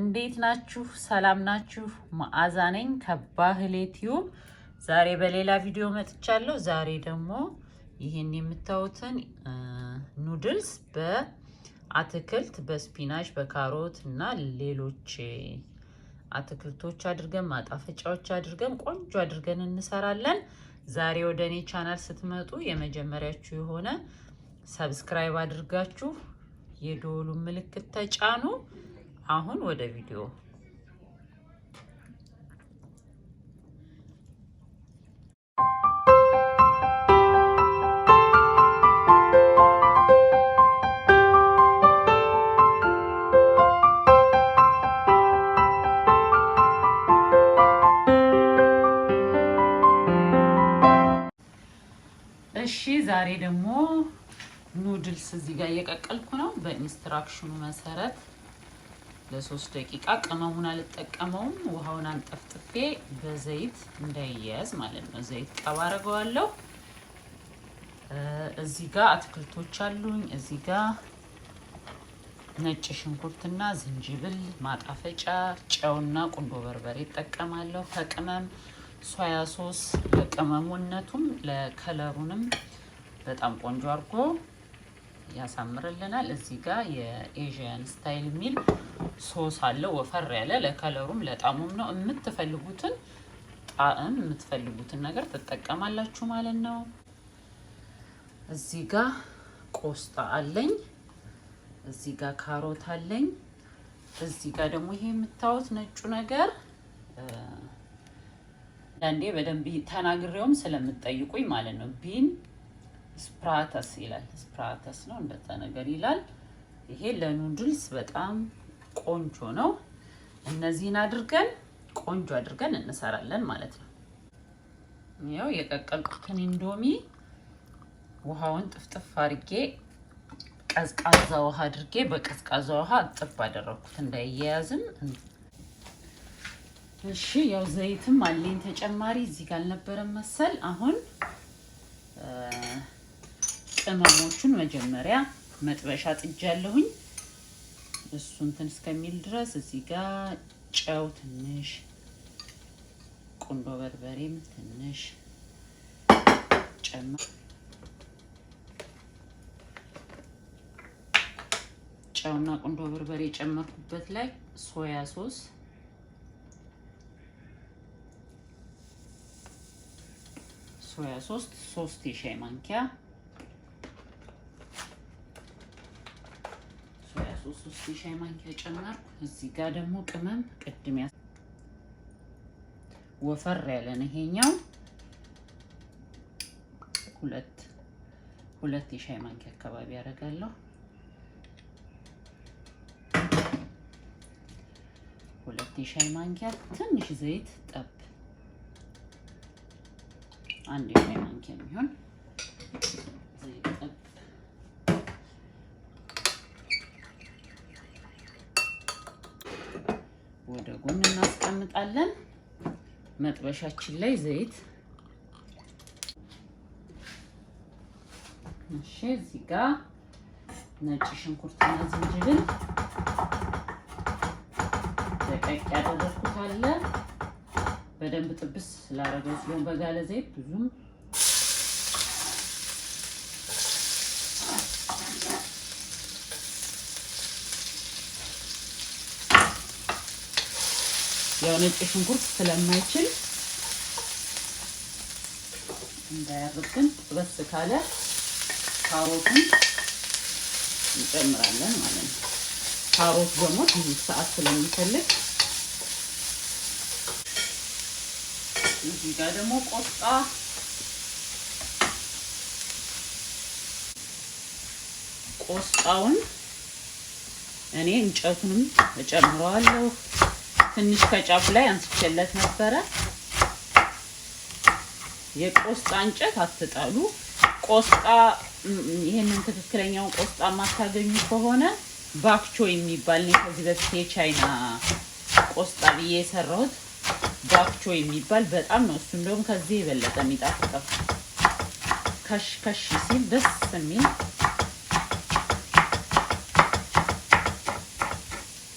እንዴት ናችሁ? ሰላም ናችሁ? መዓዛ ነኝ ከባህሌ ቲዩብ። ዛሬ በሌላ ቪዲዮ መጥቻለሁ። ዛሬ ደግሞ ይሄን የምታዩትን ኑድልስ በአትክልት በስፒናች በካሮት እና ሌሎች አትክልቶች አድርገን ማጣፈጫዎች አድርገን ቆንጆ አድርገን እንሰራለን። ዛሬ ወደኔ ቻናል ስትመጡ የመጀመሪያችሁ የሆነ ሰብስክራይብ አድርጋችሁ የደወሉ ምልክት ተጫኑ። አሁን ወደ ቪዲዮ እሺ ዛሬ ደግሞ ኑድልስ እዚህ ጋር እየቀቀልኩ ነው። በኢንስትራክሽኑ መሰረት ለ3 ደቂቃ ቅመሙን አልጠቀመውም። ውሃውን አንጠፍጥፌ በዘይት እንዳይያዝ ማለት ነው። ዘይት ቀባ አደርገዋለሁ። እዚህ ጋር አትክልቶች አሉኝ። እዚህ ጋር ነጭ ሽንኩርትና ዝንጅብል ማጣፈጫ፣ ጨውና ቁንዶ በርበሬ እጠቀማለሁ። ከቅመም ሶያ ሶስ ለቅመሙነቱም ለከለሩንም በጣም ቆንጆ አድርጎ ያሳምርልናል። እዚህ ጋር የኤዥያን ስታይል ሚል ሶስ አለ፣ ወፈር ያለ ለከለሩም ለጣሙም ነው። የምትፈልጉትን ጣዕም የምትፈልጉትን ነገር ትጠቀማላችሁ ማለት ነው። እዚህ ጋር ቆስጣ አለኝ። እዚህ ጋር ካሮት አለኝ። እዚህ ጋር ደግሞ ይሄ የምታዩት ነጩ ነገር አንዴ በደንብ ተናግሬውም ስለምትጠይቁኝ ማለት ነው። ቢን ስፕራተስ ይላል። ስፕራተስ ነው እንደዛ ነገር ይላል። ይሄ ለኑድልስ በጣም ቆንጆ ነው። እነዚህን አድርገን ቆንጆ አድርገን እንሰራለን ማለት ነው። ያው የቀቀልኩትን ኢንዶሚ ውሃውን ጥፍጥፍ አድርጌ ቀዝቃዛ ውሃ አድርጌ በቀዝቃዛ ውሃ አጥብ አደረኩት እንዳይያያዝም። እሺ ያው ዘይትም አለኝ ተጨማሪ እዚህ ጋር አልነበረም መሰል። አሁን ቅመሞቹን መጀመሪያ መጥበሻ ጥጃለሁኝ። እሱ እንትን እስከሚል ድረስ እዚህ ጋር ጨው ትንሽ፣ ቁንዶ በርበሬም ትንሽ ጨምር፣ ጨውና ቁንዶ በርበሬ ጨመርኩበት ላይ ሶያ ሶስ ሶስት የሻይ ማንኪያ ሶስት የሻይ ማንኪያ ጨመርኩ። እዚህ ጋር ደግሞ ቅመም ቅድም ወፈር ያለ ነው ይሄኛው ሁለት የሻይ ማንኪያ አካባቢ ያደርጋለሁ። ሁለት የሻይ ማንኪያ ትንሽ ዘይት ጠብ፣ አንድ የሻይ ማንኪያ የሚሆን ዘይት ጠብ። ወደ ጎን እናስቀምጣለን። መጥበሻችን ላይ ዘይት። እሺ እዚህ ጋር ነጭ ሽንኩርትና ዝንጅብል ደቀቅ ያደረኩት አለ። በደንብ ጥብስ ስላደረገው ስለሆነ በጋለ ዘይት ብዙም ያው ነጭ ሽንኩርት ስለማይችል እንዳያርብን ጥበስ ካለ ካሮቱን እንጨምራለን ማለት ነው። ካሮት ደግሞ ትንሽ ሰዓት ስለሚፈልግ እዚህ ጋር ደግሞ ቆስጣውን እኔ እንጨቱንም እጨምረዋለሁ። ትንሽ ከጫፍ ላይ አንስቼለት ነበረ። የቆስጣ እንጨት አትጣሉ። ቆስጣ ይሄንን ትክክለኛውን ቆስጣ ማታገኙ ከሆነ ባክቾ የሚባል ነው። ከዚህ በፊት የቻይና ቆስጣ ብዬ የሰራሁት ባክቾ የሚባል በጣም ነው። እሱ እንደውም ከዚህ የበለጠ የሚጣፍጠው ከሽ ሲል ደስ የሚል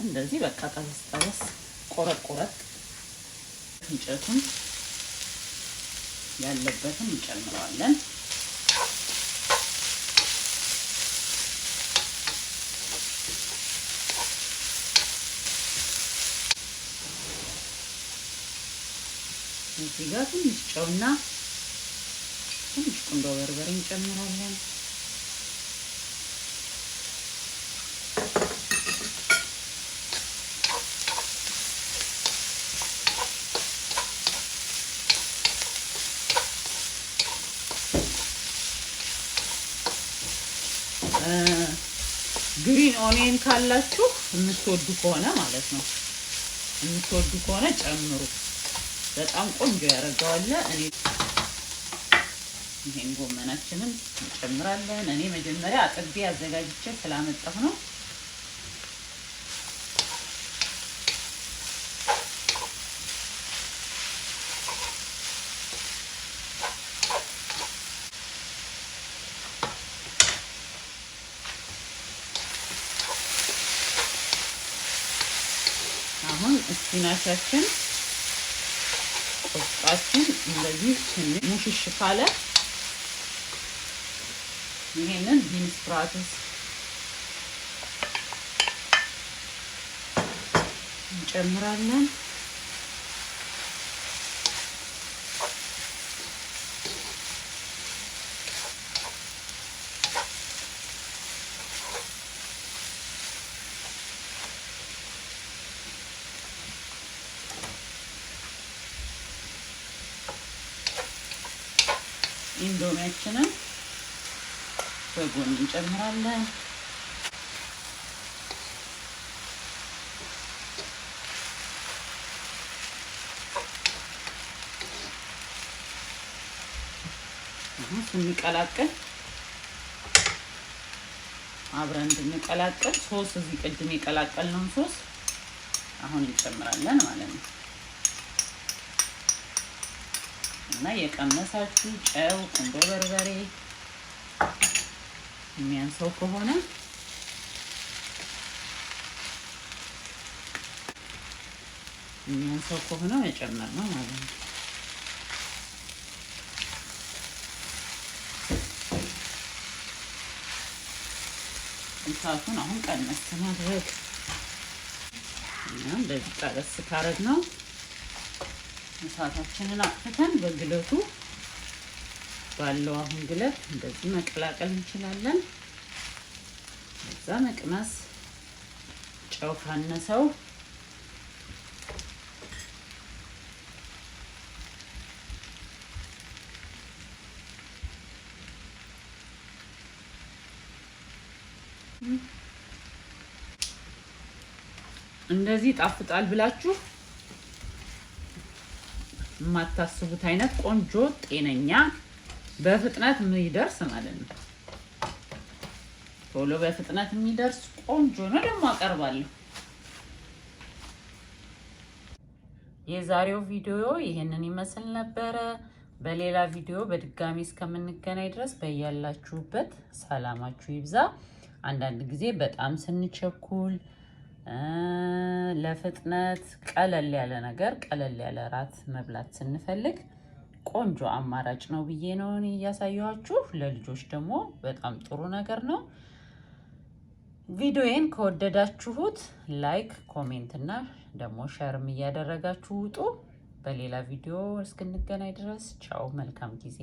እንደዚህ በቃ ጠበስ ቆረጥ እንጨቱን ያለበትን እንጨምራለን። እዚህ ጋር ትንሽ ጨውና ትንሽ ቁንዶ በርበሬ እንጨምራለን። ግሪን ኦኒየን ካላችሁ የምትወዱ ከሆነ ማለት ነው የምትወዱ ከሆነ ጨምሩ። በጣም ቆንጆ ያደርገዋል። እኔ ይሄን ጎመናችንን እንጨምራለን። እኔ መጀመሪያ አጥቤ አዘጋጅቼ ስላመጣሁ ነው። አሁን ስፒናቻችን ቆስጣችን እንደዚህ ሙሽሽ ካለ ይሄንን ቢን ስፕራውትስ እንጨምራለን። ኢንዶሚያችንን በጎን እንጨምራለን። አሁን ስንቀላቅል አብረን እንድንቀላቅል ሶስ እዚህ ቅድም የቀላቀልነውን ሶስ አሁን እንጨምራለን ማለት ነው። እና የቀመሳችሁ ጨው፣ ቁንዶ በርበሬ የሚያንሰው ከሆነ መጨመር ነው ማለት ነው። እሳቱን አሁን ቀነስ ማድረግ እና እንደዚህ ጠበስ ካረግ ነው እሳታችንን አጥፍተን በግለቱ ባለው አሁን ግለት እንደዚህ መቀላቀል እንችላለን። እዛ መቅመስ ጨው ካነሰው እንደዚህ ጣፍጣል ብላችሁ የማታስቡት አይነት ቆንጆ ጤነኛ በፍጥነት የሚደርስ ማለት ነው። ቶሎ በፍጥነት የሚደርስ ቆንጆ ነው። ደግሞ አቀርባለሁ። የዛሬው ቪዲዮ ይሄንን ይመስል ነበረ። በሌላ ቪዲዮ በድጋሚ እስከምንገናኝ ድረስ በያላችሁበት ሰላማችሁ ይብዛ። አንዳንድ ጊዜ በጣም ስንቸኩል ለፍጥነት ቀለል ያለ ነገር ቀለል ያለ ራት መብላት ስንፈልግ ቆንጆ አማራጭ ነው ብዬ ነው እያሳየኋችሁ። ለልጆች ደግሞ በጣም ጥሩ ነገር ነው። ቪዲዮዬን ከወደዳችሁት ላይክ፣ ኮሜንት እና ደግሞ ሼርም እያደረጋችሁ ውጡ። በሌላ ቪዲዮ እስክንገናኝ ድረስ ቻው፣ መልካም ጊዜ።